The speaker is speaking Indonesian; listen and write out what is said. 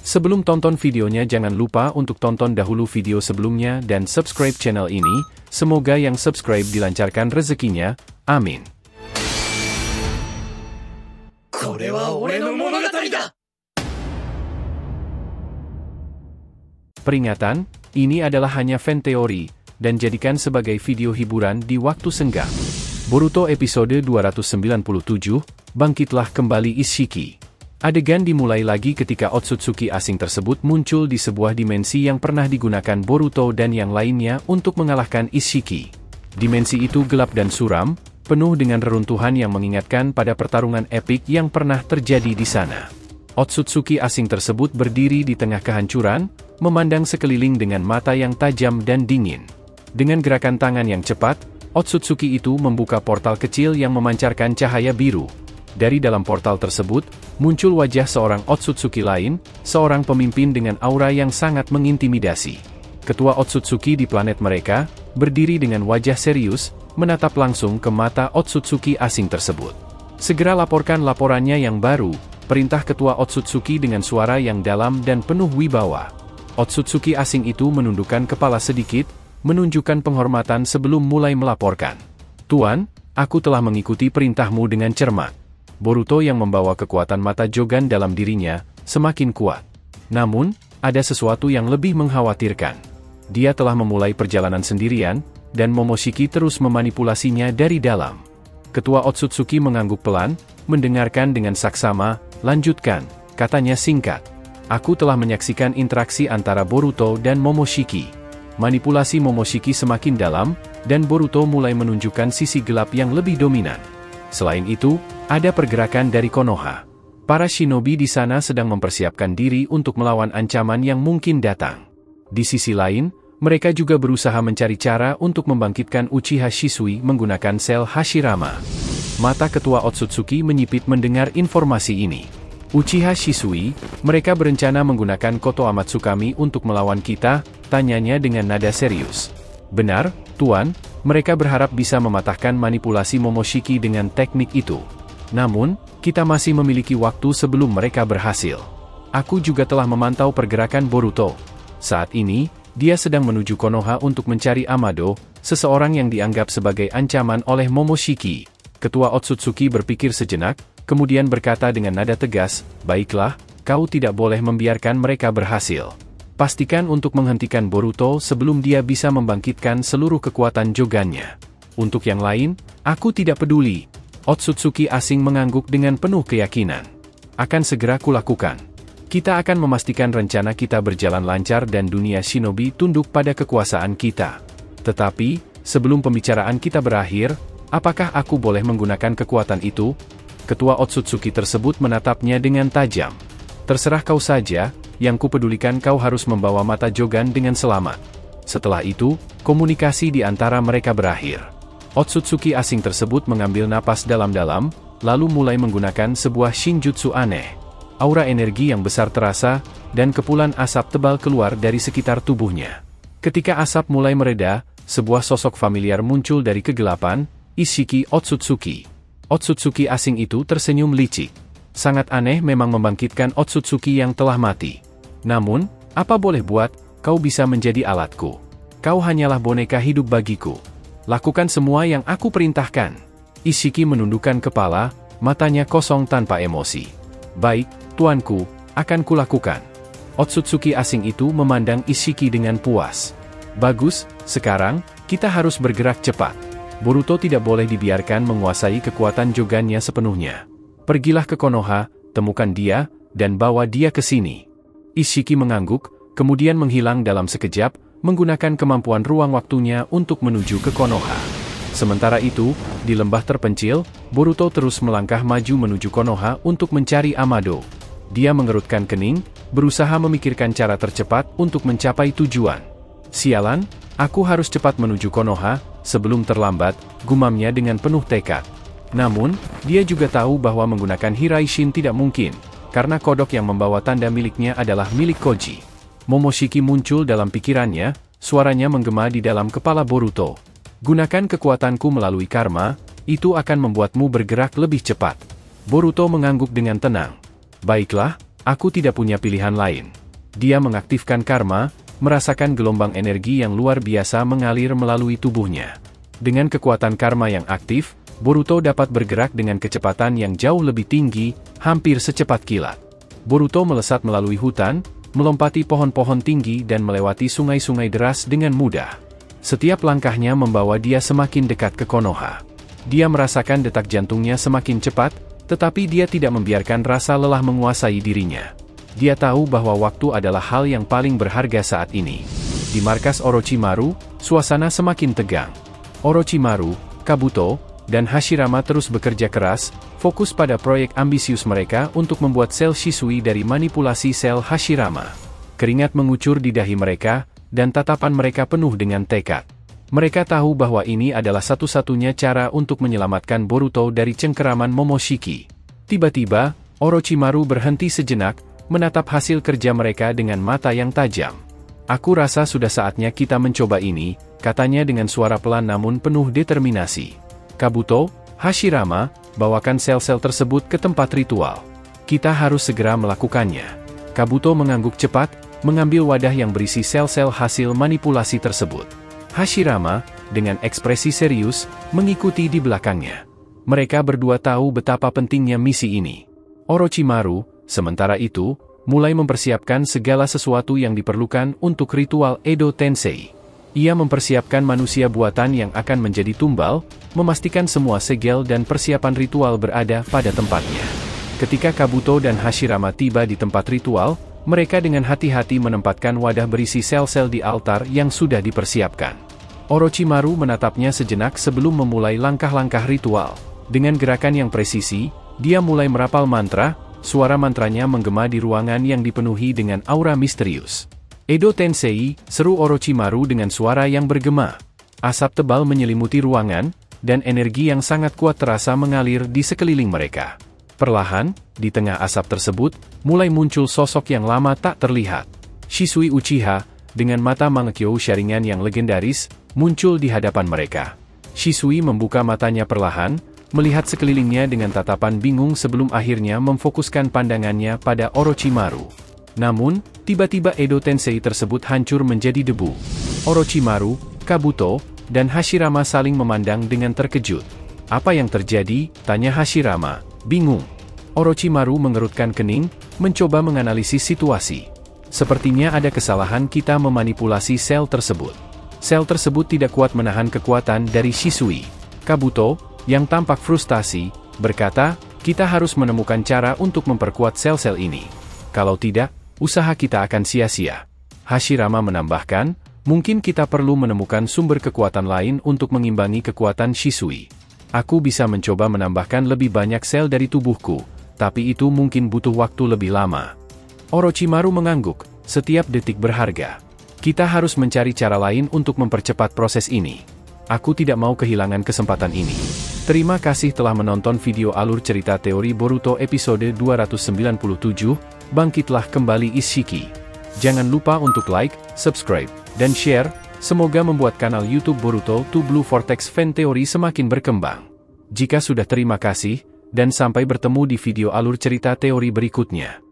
Sebelum tonton videonya jangan lupa untuk tonton dahulu video sebelumnya dan subscribe channel ini, semoga yang subscribe dilancarkan rezekinya, amin. Peringatan, ini adalah hanya fan teori, dan jadikan sebagai video hiburan di waktu senggang. Boruto episode 297, Bangkitlah Kembali Ishiki. Adegan dimulai lagi ketika Otsutsuki asing tersebut muncul di sebuah dimensi yang pernah digunakan Boruto dan yang lainnya untuk mengalahkan Ishiki. Dimensi itu gelap dan suram, penuh dengan reruntuhan yang mengingatkan pada pertarungan epik yang pernah terjadi di sana. Otsutsuki asing tersebut berdiri di tengah kehancuran, memandang sekeliling dengan mata yang tajam dan dingin. Dengan gerakan tangan yang cepat, Otsutsuki itu membuka portal kecil yang memancarkan cahaya biru. Dari dalam portal tersebut, muncul wajah seorang Otsutsuki lain, seorang pemimpin dengan aura yang sangat mengintimidasi. Ketua Otsutsuki di planet mereka, berdiri dengan wajah serius, menatap langsung ke mata Otsutsuki asing tersebut. Segera laporkan laporannya yang baru, perintah Ketua Otsutsuki dengan suara yang dalam dan penuh wibawa. Otsutsuki asing itu menundukkan kepala sedikit, menunjukkan penghormatan sebelum mulai melaporkan. Tuan, aku telah mengikuti perintahmu dengan cermat. Boruto yang membawa kekuatan mata Jogan dalam dirinya, semakin kuat. Namun, ada sesuatu yang lebih mengkhawatirkan. Dia telah memulai perjalanan sendirian, dan Momoshiki terus memanipulasinya dari dalam. Ketua Otsutsuki mengangguk pelan, mendengarkan dengan saksama, lanjutkan, katanya singkat. Aku telah menyaksikan interaksi antara Boruto dan Momoshiki. Manipulasi Momoshiki semakin dalam, dan Boruto mulai menunjukkan sisi gelap yang lebih dominan. Selain itu, ada pergerakan dari Konoha. Para shinobi di sana sedang mempersiapkan diri untuk melawan ancaman yang mungkin datang. Di sisi lain, mereka juga berusaha mencari cara untuk membangkitkan Uchiha Shisui menggunakan sel Hashirama. Mata Ketua Otsutsuki menyipit mendengar informasi ini. Uchiha Shisui, mereka berencana menggunakan Koto Amatsukami untuk melawan kita, tanyanya dengan nada serius. Benar, Tuan, mereka berharap bisa mematahkan manipulasi Momoshiki dengan teknik itu. Namun, kita masih memiliki waktu sebelum mereka berhasil. Aku juga telah memantau pergerakan Boruto. Saat ini, dia sedang menuju Konoha untuk mencari Amado, seseorang yang dianggap sebagai ancaman oleh Momoshiki. Ketua Otsutsuki berpikir sejenak, kemudian berkata dengan nada tegas, baiklah, kau tidak boleh membiarkan mereka berhasil. Pastikan untuk menghentikan Boruto sebelum dia bisa membangkitkan seluruh kekuatan Jogannya. Untuk yang lain, aku tidak peduli. Otsutsuki asing mengangguk dengan penuh keyakinan. Akan segera kulakukan. Kita akan memastikan rencana kita berjalan lancar dan dunia shinobi tunduk pada kekuasaan kita. Tetapi, sebelum pembicaraan kita berakhir, apakah aku boleh menggunakan kekuatan itu? Ketua Otsutsuki tersebut menatapnya dengan tajam. Terserah kau saja, yang kupedulikan kau harus membawa mata Jogan dengan selamat. Setelah itu, komunikasi di antara mereka berakhir. Otsutsuki asing tersebut mengambil napas dalam-dalam, lalu mulai menggunakan sebuah shinjutsu aneh. Aura energi yang besar terasa, dan kepulan asap tebal keluar dari sekitar tubuhnya. Ketika asap mulai mereda, sebuah sosok familiar muncul dari kegelapan, Ishiki Otsutsuki. Otsutsuki asing itu tersenyum licik. Sangat aneh memang membangkitkan Otsutsuki yang telah mati. Namun, apa boleh buat, kau bisa menjadi alatku. Kau hanyalah boneka hidup bagiku. Lakukan semua yang aku perintahkan. Ishiki menundukkan kepala, matanya kosong tanpa emosi. Baik, tuanku, akan kulakukan. Otsutsuki asing itu memandang Ishiki dengan puas. Bagus, sekarang, kita harus bergerak cepat. Boruto tidak boleh dibiarkan menguasai kekuatan Jogannya sepenuhnya. Pergilah ke Konoha, temukan dia, dan bawa dia ke sini. Ishiki mengangguk, kemudian menghilang dalam sekejap, menggunakan kemampuan ruang waktunya untuk menuju ke Konoha. Sementara itu, di lembah terpencil, Boruto terus melangkah maju menuju Konoha untuk mencari Amado. Dia mengerutkan kening, berusaha memikirkan cara tercepat untuk mencapai tujuan. Sialan, aku harus cepat menuju Konoha, sebelum terlambat, gumamnya dengan penuh tekad. Namun, dia juga tahu bahwa menggunakan Hiraishin tidak mungkin, karena kodok yang membawa tanda miliknya adalah milik Koji. Momoshiki muncul dalam pikirannya, suaranya menggema di dalam kepala Boruto. Gunakan kekuatanku melalui karma, itu akan membuatmu bergerak lebih cepat. Boruto mengangguk dengan tenang. Baiklah, Aku tidak punya pilihan lain. Dia mengaktifkan karma, merasakan gelombang energi yang luar biasa mengalir melalui tubuhnya. Dengan kekuatan karma yang aktif, Boruto dapat bergerak dengan kecepatan yang jauh lebih tinggi, hampir secepat kilat. Boruto melesat melalui hutan, melompati pohon-pohon tinggi dan melewati sungai-sungai deras dengan mudah. Setiap langkahnya membawa dia semakin dekat ke Konoha. Dia merasakan detak jantungnya semakin cepat, tetapi dia tidak membiarkan rasa lelah menguasai dirinya. Dia tahu bahwa waktu adalah hal yang paling berharga saat ini. Di markas Orochimaru, suasana semakin tegang. Orochimaru, Kabuto, dan Hashirama terus bekerja keras, fokus pada proyek ambisius mereka untuk membuat sel Shisui dari manipulasi sel Hashirama. Keringat mengucur di dahi mereka, dan tatapan mereka penuh dengan tekad. Mereka tahu bahwa ini adalah satu-satunya cara untuk menyelamatkan Boruto dari cengkeraman Momoshiki. Tiba-tiba, Orochimaru berhenti sejenak, menatap hasil kerja mereka dengan mata yang tajam. "Aku rasa sudah saatnya kita mencoba ini," katanya dengan suara pelan namun penuh determinasi. "Kabuto, Hashirama, bawakan sel-sel tersebut ke tempat ritual. Kita harus segera melakukannya." Kabuto mengangguk cepat, mengambil wadah yang berisi sel-sel hasil manipulasi tersebut. Hashirama, dengan ekspresi serius, mengikuti di belakangnya. Mereka berdua tahu betapa pentingnya misi ini. Orochimaru, sementara itu, mulai mempersiapkan segala sesuatu yang diperlukan untuk ritual Edo Tensei. Ia mempersiapkan manusia buatan yang akan menjadi tumbal, memastikan semua segel dan persiapan ritual berada pada tempatnya. Ketika Kabuto dan Hashirama tiba di tempat ritual, mereka dengan hati-hati menempatkan wadah berisi sel-sel di altar yang sudah dipersiapkan. Orochimaru menatapnya sejenak sebelum memulai langkah-langkah ritual. Dengan gerakan yang presisi, dia mulai merapal mantra, suara mantranya menggema di ruangan yang dipenuhi dengan aura misterius. "Edo Tensei," seru Orochimaru dengan suara yang bergema. Asap tebal menyelimuti ruangan, dan energi yang sangat kuat terasa mengalir di sekeliling mereka. Perlahan, di tengah asap tersebut, mulai muncul sosok yang lama tak terlihat. Shisui Uchiha, dengan mata Mangekyo Sharingan yang legendaris, muncul di hadapan mereka. Shisui membuka matanya perlahan, melihat sekelilingnya dengan tatapan bingung sebelum akhirnya memfokuskan pandangannya pada Orochimaru. Namun, tiba-tiba Edo Tensei tersebut hancur menjadi debu. Orochimaru, Kabuto, dan Hashirama saling memandang dengan terkejut. "Apa yang terjadi?" tanya Hashirama, bingung. Orochimaru mengerutkan kening, mencoba menganalisis situasi. "Sepertinya ada kesalahan kita memanipulasi sel tersebut. Sel tersebut tidak kuat menahan kekuatan dari Shisui." Kabuto, yang tampak frustasi, berkata, "Kita harus menemukan cara untuk memperkuat sel-sel ini. Kalau tidak, usaha kita akan sia-sia." Hashirama menambahkan, "Mungkin kita perlu menemukan sumber kekuatan lain untuk mengimbangi kekuatan Shisui. Aku bisa mencoba menambahkan lebih banyak sel dari tubuhku, tapi itu mungkin butuh waktu lebih lama." Orochimaru mengangguk, "Setiap detik berharga. Kita harus mencari cara lain untuk mempercepat proses ini. Aku tidak mau kehilangan kesempatan ini." Terima kasih telah menonton video alur cerita teori Boruto episode 297, Bangkitlah Kembali Ishiki. Jangan lupa untuk like, subscribe, dan share, semoga membuat kanal YouTube Boruto to Blue Vortex Fan Theory semakin berkembang. Jika sudah terima kasih, dan sampai bertemu di video alur cerita teori berikutnya.